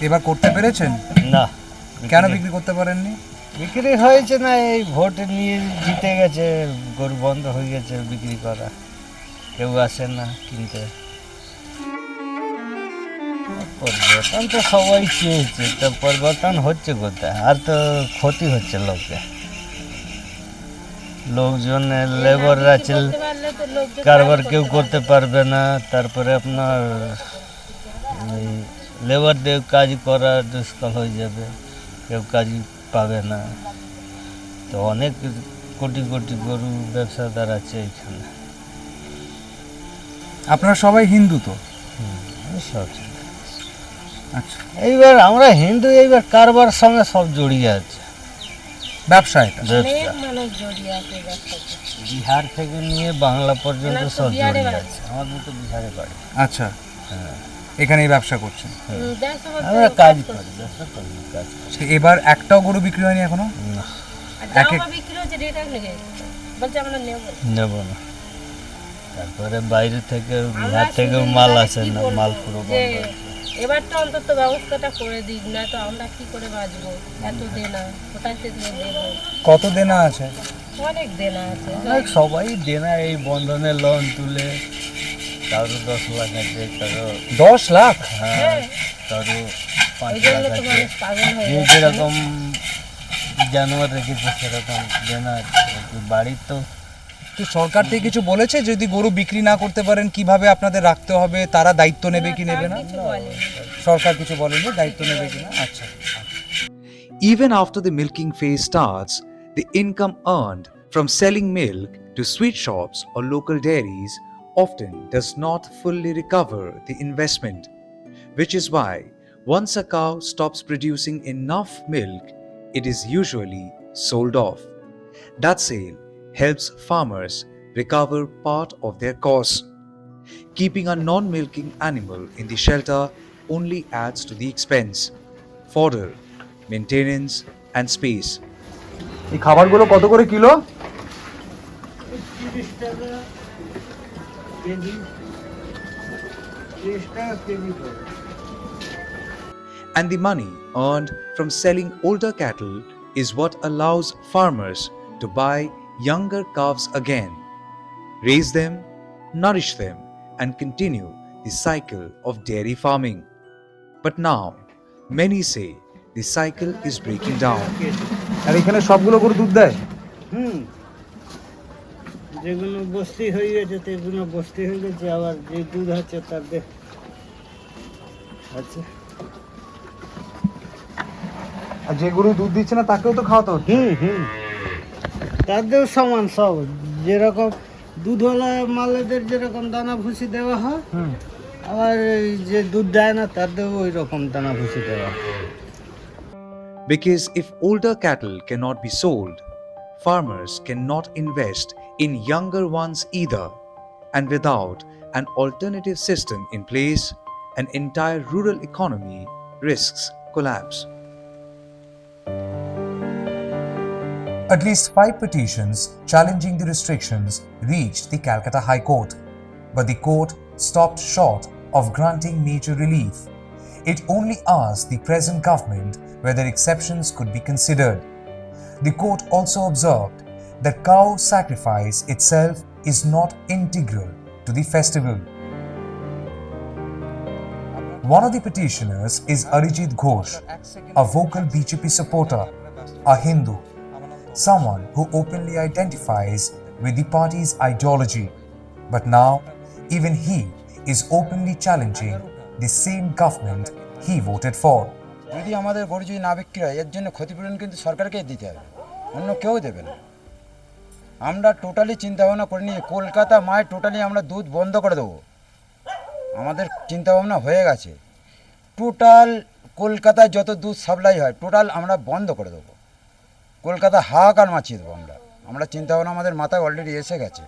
এবার করতে পেরেছেন? না। কেন বিক্রি করতে পারেননি? বিক্রি হয়েছে না, এই ভোট নিয়ে জিতে গেছে, গরু বন্ধ হয়ে গেছে বিক্রি করা, কেউ আসে না কিনতে। পরিবর্তন তো সবাই চেয়েছে, তো পরিবর্তন হচ্ছে কোথায়? আর তো ক্ষতি হচ্ছে লোকজন, লেবাররা কারবার কেউ করতে পারবে না, তারপরে আপনার লেবার দিয়ে কাজ করা দুষ্কর হয়ে যাবে, কেউ কাজ পাবে না। তো অনেক কোটি কোটি গরু ব্যবসাদার আছে এখানে। আপনারা সবাই হিন্দু তো? আচ্ছা, এইবার আমরা হিন্দু, এইবার কারবার সঙ্গে সব জড়িয়ে আছে, ব্যবসায়। বিহার থেকে নিয়ে বাংলা পর্যন্ত সব জড়িয়ে আছে। আমাদের তো বিহারে বাড়ি। আচ্ছা, হ্যাঁ, এখানেই ব্যবসা করছেন? আমরা কাজ করি, এবার একটাও গরু বিক্রি হয়নি এখনো? নেব না। তারপরে বাইরে থেকে, বিহার থেকেও মাল আসে না, মাল পুরো বন্ধ। এবার তো অন্তত ব্যবস্থাটা করে দিক, না তো আমরা কি করে বাঁচবো? এত দেনা কোথায় থেকে দেবো? কত দেনা আছে? অনেক দেনা আছে, সবাই দেনা, এই বন্ধনের লোন তুলে কারো 10 লাখ আছে, কারো 10 লাখ, হ্যাঁ, কারো 5 লাখ আছে। যেরকম জানোয়ার রেখেছে সেরকম দেনা আছে। বাড়ির তো সরকার থেকে কিছু বলেছে যদি গরু বিক্রি না করতে পারেন কিভাবে আপনাদের রাখতে হবে, তারা দায়িত্ব নেবে কি নেবে না? সরকার কিছু বলেনি দায়িত্ব নেবে কিনা? আচ্ছা। Even after the milking phase starts, the income earned from selling milk to sweet shops or local dairies often does not fully recover the investment, which is why once a cow stops producing enough milk, it is usually sold off. That sale helps farmers recover part of their costs. Keeping a non-milking animal in the shelter only adds to the expense, fodder, maintenance and space. এই খাবারগুলো কত করে kilo? 30 টাকা KG, 30 টাকা KG করে। And the money earned from selling older cattle is what allows farmers to buy younger calves again, raise them, nourish them, and continue the cycle of dairy farming. But now, many say the cycle is breaking down. আর এখানে সবগুলো গরু দুধ দেয়? যেগুলো বস্তি হয়ে গেছে সেগুলো বস্তি হয়ে গেছে, আবার যে দুধ আছে তাদের আচ্ছা। আর যে গরু দুধ দিচ্ছে না তাকেও তো খাওয়াতে হচ্ছে। তাদেরও সমান সব, যেরকম দুধওয়ালা মালেদের যেরকম দানা ভুসি দেওয়া হয়, আবার এই যে দুধ দেয় না তাদেরও ওই রকম দানা ভুসি দেওয়া হয়। Because if older cattle cannot be sold, farmers cannot invest in younger ones either. And without an alternative system in place, an entire rural economy risks collapse. At least 5 petitions challenging the restrictions reached the Calcutta High Court, but the court stopped short of granting major relief. It only asked the present government whether exceptions could be considered. The court also observed that cow sacrifice itself is not integral to the festival. One of the petitioners is Arijit Ghosh, a vocal BJP supporter, a Hindu, someone who openly identifies with the party's ideology. But now, even he is openly challenging the same government he voted for. যদি আমাদের গরু যদি না বিক্রি হয়, এর জন্য ক্ষতিপূরণ কিন্তু সরকারকেই দিতে হবে, অন্য কেউ দেবে না। আমরা টোটালি চিন্তাভাবনা করে নিয়ে কলকাতা মায় টোটালি আমরা দুধ বন্ধ করে দেবো, আমাদের চিন্তাভাবনা হয়ে গেছে। টোটাল কলকাতায় যত দুধ সাপ্লাই হয় টোটাল আমরা বন্ধ করে দেবো, কলকাতা হাহাকার মাছিয়ে দেবো। আমরা চিন্তাভাবনা আমাদের মাথায় অলরেডি এসে গেছে।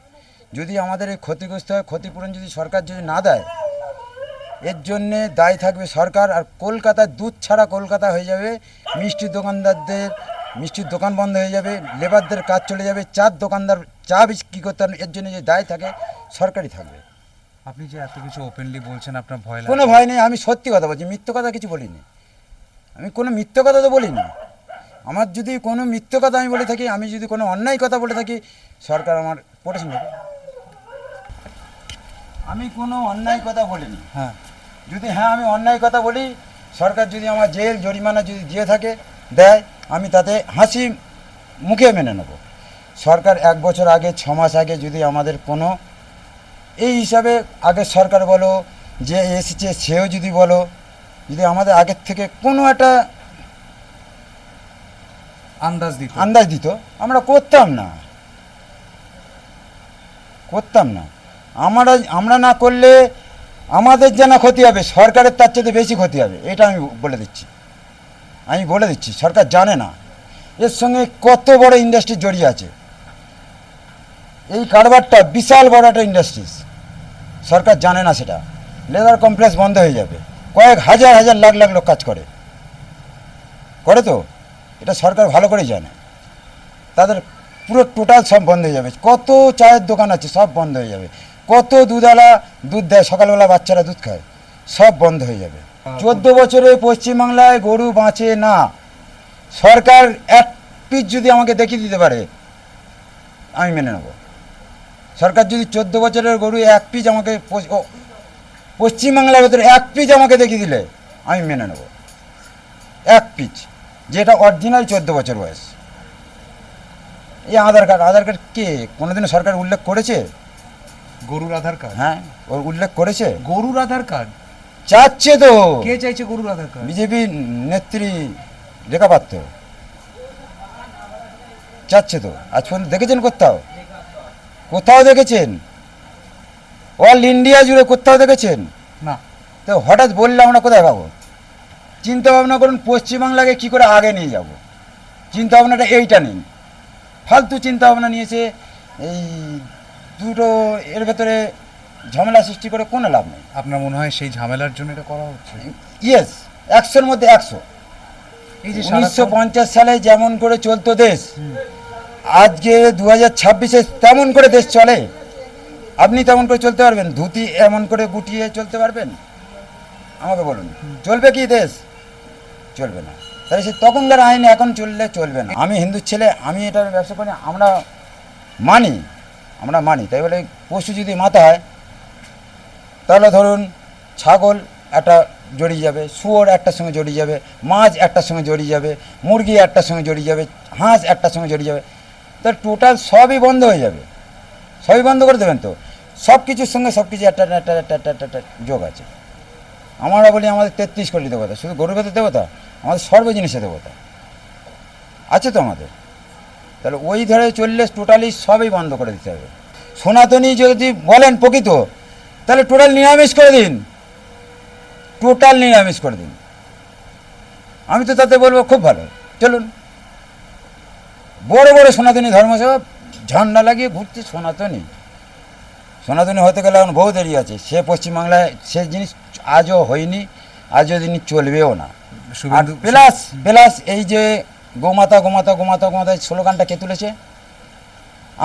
যদি আমাদের এই ক্ষতিগ্রস্ত হয়, ক্ষতিপূরণ যদি সরকার যদি না দেয়, এর জন্যে দায়ী থাকবে সরকার। আর কলকাতায় দুধ ছাড়া কলকাতা হয়ে যাবে, মিষ্টির দোকানদারদের মিষ্টির দোকান বন্ধ হয়ে যাবে, লেবারদের কাজ চলে যাবে, চার দোকানদার চা বিক্রি করতে পারেন, এর জন্য যে দায় থাকে সরকারই থাকবে। আপনি যে এত কিছু ওপেনলি বলছেন, আপনার ভয় লাগে? কোনো ভয় নেই, আমি সত্যি কথা বলছি, মিথ্যে কথা কিছু বলিনি। আমি কোনো মিথ্যে কথা তো বলিনি। আমার যদি কোনো মিথ্যে কথা আমি বলে থাকি, আমি যদি কোনো অন্যায় কথা বলে থাকি, সরকার আমার প্রোটেকশন দেবে। আমি কোনো অন্যায় কথা বলিনি। যদি আমি অন্যায় কথা বলি, সরকার যদি আমার জেল জরিমানা যদি দিয়ে থাকে দেয়, আমি তাতে হাসি মুখে মেনে নেব। সরকার 1 বছর আগে 6 মাস আগে যদি আমাদের কোনো এই হিসাবে আগের সরকার বলো যে এসেছে সেও যদি বলো, যদি আমাদের আগের থেকে কোনো একটা আন্দাজ দিত, আমরা করতাম না। আমরা না করলে আমাদের যেন ক্ষতি হবে, সরকারের তার চেয়ে বেশি ক্ষতি হবে, এটা আমি বলে দিচ্ছি। সরকার জানে না এর সঙ্গে কত বড় ইন্ডাস্ট্রি জড়িয়ে আছে। এই কারবারটা বিশাল বড় একটা ইন্ডাস্ট্রিজ, সরকার জানে না সেটা। লেদার কমপ্লেক্স বন্ধ হয়ে যাবে, কয়েক হাজার লাখ লোক কাজ করে তো, এটা সরকার ভালো করেই জানে। তাদের পুরো টোটাল সব বন্ধ হয়ে যাবে। কত চায়ের দোকান আছে সব বন্ধ হয়ে যাবে, কত দুধওয়ালা দুধ দেয়, সকালবেলা বাচ্চারা দুধ খায়, সব বন্ধ হয়ে যাবে। 14 বছরে পশ্চিমবাংলায় গরু বাঁচে না। সরকার 1 পিস যদি আমাকে দেখিয়ে দিতে পারে, আমি মেনে নেব। সরকার যদি 14 বছরের গরু 1 পিস আমাকে পশ্চিমবাংলার ভেতরে 1 পিস আমাকে দেখিয়ে দিলে, আমি মেনে নেব। 1 পিস, যেটা অরিজিনাল 14 বছর বয়স। এই আধার কার্ড কে কোনোদিনও সরকার উল্লেখ করেছে? গরুর আধার কার্ড? হ্যাঁ, ওর উল্লেখ করেছে। গরুর আধার কার্ড চাচ্ছে তো। কে চাইছে গরুর আধার কার্ড? বিজেপি নেত্রী রেখা পাত্র চাচ্ছে তো। আজ পর্যন্ত দেখেছেন কোথাও দেখেছেন? অল ইন্ডিয়া জুড়ে কোথাও দেখেছেন না। তো হঠাৎ বললে আমরা কোথায় পাবো? চিন্তা ভাবনা করুন, পশ্চিমবাংলাকে কী করে আগে নিয়ে যাব, চিন্তা ভাবনাটা এইটা নেই। ফালতু চিন্তা ভাবনা নিয়েছে, এই দুটো এর ভেতরে ঝামেলা সৃষ্টি করে কোনো লাভ নেই। আপনার মনে হয় সেই ঝামেলার জন্য এটা করা হচ্ছে? ইয়েস, 100-র মধ্যে 100। এই যে 1950 সালে যেমন করে চলতো দেশ, আজকে 2026-এ তেমন করে দেশ চলে? আপনি তেমন করে চলতে পারবেন? ধুতি এমন করে গুটিয়ে চলতে পারবেন? আমাকে বলুন, চলবে কি দেশ? চলবে না। তাই সে তখনকার আইন এখন চললে চলবে না। আমি হিন্দুর ছেলে, আমি এটার ব্যবসা করি, আমরা মানি আমরা মানি। তাই বলে পশু যদি মাথা হয় তাহলে ধরুন ছাগল একটা জড়িয়ে যাবে, শুয়োর একটার সঙ্গে জড়িয়ে যাবে, মাছ একটার সঙ্গে জড়িয়ে যাবে, মুরগি একটার সঙ্গে জড়িয়ে যাবে, হাঁস একটার সঙ্গে জড়িয়ে যাবে, তার টোটাল সবই বন্ধ হয়ে যাবে। সবই বন্ধ করে দেবেন তো? সব কিছুর সঙ্গে সব কিছু একটা একটা একটা একটা একটা একটা যোগ আছে। আমরা বলি আমাদের 33 কোটি দেবতা, শুধু গরুর ভেতর দেবতা, আমাদের সর্ব জিনিসে দেবতা আছে তো আমাদের। তাহলে ওই ধরে চললে টোটালি সবই বন্ধ করে দিতে হবে। সনাতনী যদি বলেন প্রকৃত, তাহলে টোটাল নিরামিষ করে দিন, টোটাল নিরামিষ করে দিন। আমি তো তাতে বলবো খুব ভালো। চলুন, বড় বড় সনাতনী ধর্মসভা ঝান্ডা লাগিয়ে ঘুরছে সনাতনী। সনাতনী হতে গেলে এখন বহু দেরি আছে। সে পশ্চিমবাংলায় সে জিনিস আজও হয়নি, আজও দিনই চলবেও না। আর প্লাস প্লাস এই যে গোমাতা গোমাতা গোমাতা গোমাতা স্লোগানটা কে তুলেছে?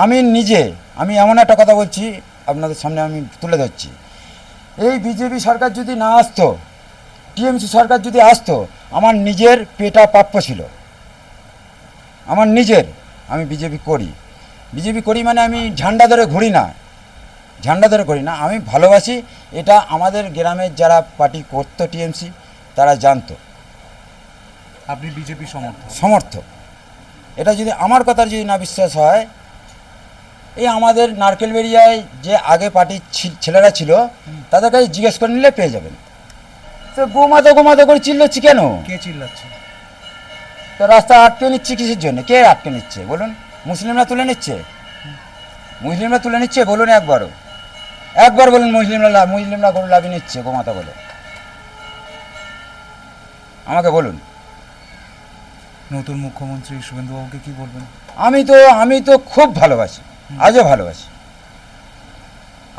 আমি নিজে, আমি এমন একটা কথা বলছি আপনাদের সামনে, আমি তুলে ধরছি। এই বিজেপি সরকার যদি না আসতো, টিএমসি সরকার যদি আসতো, আমার নিজের পেটা প্রাপ্য ছিল। আমার নিজের, আমি বিজেপি করি। বিজেপি করি মানে আমি ঝান্ডা ধরে ঘুরি না, ঝান্ডা ধরে করি না, আমি ভালোবাসি। এটা আমাদের গ্রামের যারা পার্টি করতো টিএমসি তারা জানতো। আপনি বিজেপি সমর্থক। এটা যদি আমার কথার যদি না বিশ্বাস হয়, এই আমাদের নারকেলবেড়িয়ায় যে আগে পার্টির ছেলেরা ছিল তাদের কাছে জিজ্ঞেস করে নিলে পেয়ে যাবেন। তো গোমাতা গোমাতা করে চিল্লাচ্ছি কেন? কে চিল্লাচ্ছে? তো রাস্তা আটকে নিচ্ছে কিসের জন্য? কে আটকে নিচ্ছে বলুন? মুসলিমরা তুলে নিচ্ছে? মুসলিমরা তুলে নিচ্ছে? বলুন একবারও, একবার বলুন মুসলিমরা গরু লাভি নিচ্ছে গোমাতা বলে? আমাকে বলুন। নতুন মুখ্যমন্ত্রী শুভেন্দুবাবুকে কি বলবেন? আমি তো খুব ভালোবাসি, আজও ভালোবাসি।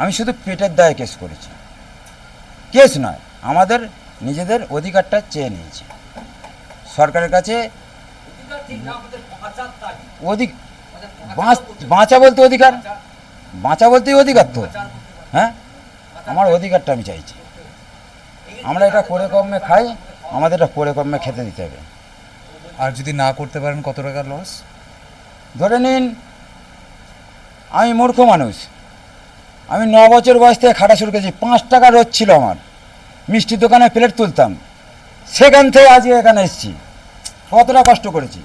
আমি শুধু পেটের দায়ে কেস করেছি, কেস নয়, আমাদের নিজেদের অধিকারটা চেয়ে নিয়েছি সরকারের কাছে। বাঁচা বলতে অধিকার, বাঁচা বলতেই অধিকার তো। হ্যাঁ, আমার অধিকারটা আমি চাইছি। আমরা এটা করে কমে খাই, আমাদের এটা করে কমে খেতে দিতে হবে। আর যদি না করতে পারেন কত টাকার লস? ধরে নিন আমি মূর্খ মানুষ, আমি 9 বছর বয়স থেকে খাটা শুরু করেছি। 5 টাকা রোজ ছিল আমার, মিষ্টির দোকানে প্লেট তুলতাম, সেখান থেকে আজকে এখানে এসেছি। কতটা কষ্ট করেছি।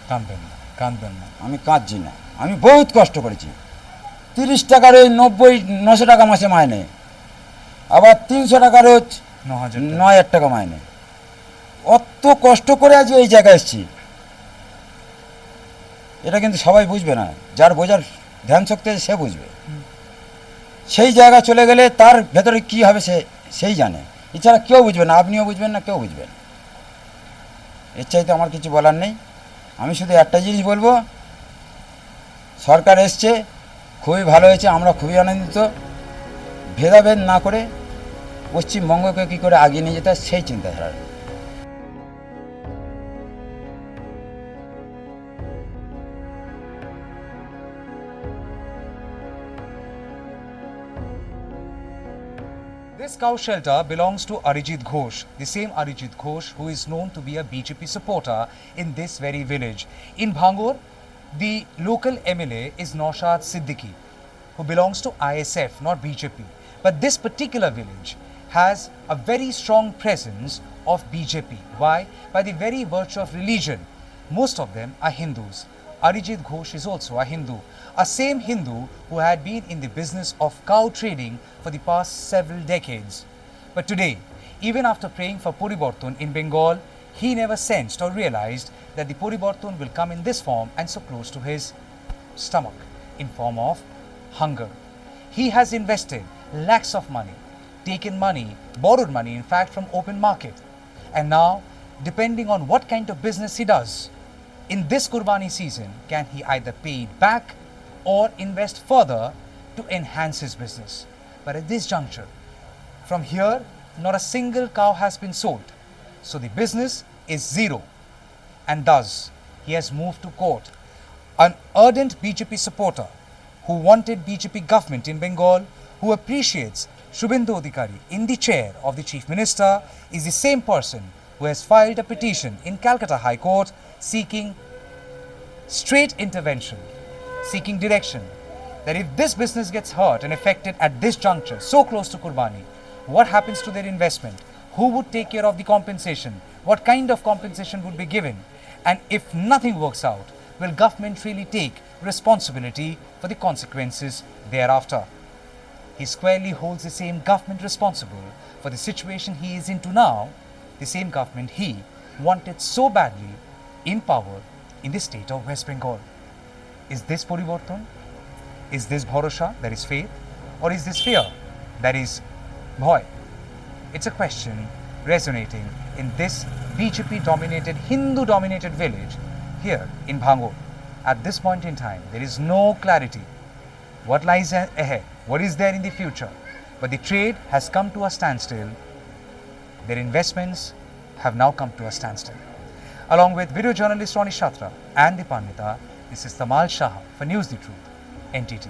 কাঁদবেন না, কাঁদবেন না। আমি কাঁদছি না, আমি বহুত কষ্ট করেছি। 30 টাকা রোজ 900 টাকা মাসে মাইনে, আবার 300 টাকা রোজ 9,000 টাকা মাইনে। অত কষ্ট করে আজ এই জায়গায় এসেছি। এটা কিন্তু সবাই বুঝবে না, যার বোঝার ধ্যান শক্তি আছে সে বুঝবে। সেই জায়গা চলে গেলে তার ভেতরে কি হবে সেই জানে, এছাড়া কেউ বুঝবে না। আপনিও বুঝবেন না, কেউ বুঝবেন। এর চাইতে আমার কিছু বলার নেই। আমি শুধু একটা জিনিস বলবো, সরকার এসছে, খুবই ভালো হয়েছে, আমরা খুবই আনন্দিত। ভেদাভেদ না করে পশ্চিমবঙ্গকে কী করে আগিয়ে নিয়ে যেতে হয় সেই চিন্তাধারা। This cow shelter belongs to Arijit Ghosh, the same Arijit Ghosh who is known to be a BJP supporter in this very village. In Bhangar, the local MLA is Naushad Siddiqui, who belongs to ISF, not BJP. But this particular village has a very strong presence of BJP. Why? By the very virtue of religion. Most of them are Hindus. Arijit Ghosh is also a Hindu, a same Hindu who had been in the business of cow trading for the past several decades. But today, even after praying for Puriborton in Bengal, he never sensed or realized that the Puriborton will come in this form and so close to his stomach, in form of hunger. He has invested lakhs of money, taken money, borrowed money in fact from open market, and now depending on what kind of business he does, in this Qurbani season, can he either pay it back or invest further to enhance his business. But at this juncture, from here, not a single cow has been sold. So the business is zero. And thus, he has moved to court. An ardent BJP supporter who wanted BJP government in Bengal, who appreciates Shubhendu Adhikari in the chair of the Chief Minister, is the same person who has filed a petition in Calcutta High Court seeking straight intervention, seeking direction that if this business gets hurt and affected at this juncture, so close to Kurbani, what happens to their investment? Who would take care of the compensation? What kind of compensation would be given? And if nothing works out, will government really take responsibility for the consequences thereafter? He squarely holds the same government responsible for the situation he is into now, the same government he wanted so badly in power in the state of West Bengal. Is this Poriborton? Is this Bharosha, that is faith? Or is this fear, that is bhoy? It's a question resonating in this BJP-dominated, Hindu-dominated village here in Bhangar. At this point in time, there is no clarity. What lies ahead? What is there in the future? But the trade has come to a standstill. Their investments have now come to a standstill. Along with video journalist Ronnie Shatra and the Pandita, this is Tamal Shah for News the Truth, NTT.